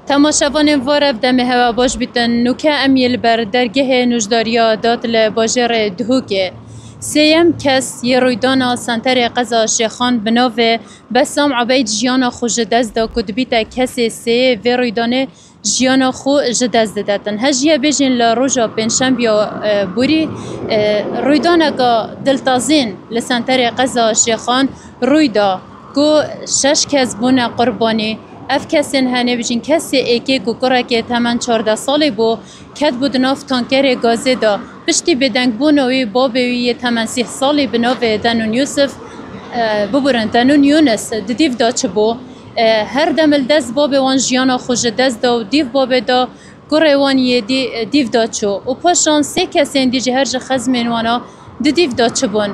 تماشاوان وارف دم هوا باش بیتن نوکه امیل بر درگه نوجداریا داد لباجر دهوکه. سیم کس یه رویدانا سنتر قضا شیخان بناوه بسام عبید جیانا خو جدز دا کدبیتا کسی سی و رویدانه جیانا خو جدز دادن. هجیه بیجین لروجا پنشنبیا بوری رویدانا که دلتازین لسنتر قضا شیخان رویدا که 6 کس بونه قربانی اف کسین هنه بجین کسی ایکی گوکره که تمن 14 سالی بو کد بود ناف تانکر گازه دا پشتی بدنگ بونوی بابوی تمن 30 سالی بناو دنون یوسف ببورن دنون یونس دیو دا چه بو هر دمل دست باب وان جیانا خوش دست دا و دیو باب دا گره وان یه دیو دا چو و پاشان 3 کسین دیجه هرج خزمین وانا دیو دا چه بون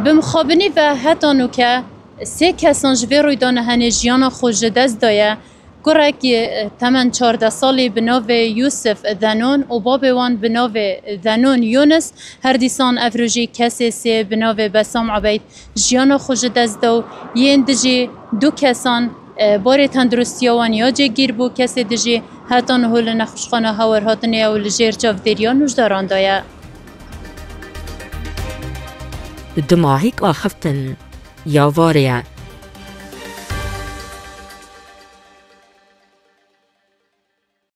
بمخابنی و حتی نوکه 3 کسان جوی رویدانه هنه جیانا خوش دست دایه گره که تمن 14 سالی بناو یوسف دنون و باب وان بناو دنون یونس هر دیسان افروجی کسی سی بناو بسام عبید جیانا خوش دست دو یین دجی 2 کسان بار تندرستی وان یا جه گیر بو کسی دجی حتی نهول نخوشخانه هاور هاتنه و لجیر چاودیریان نوجداران دایه دماغیک آخفتن یا واریا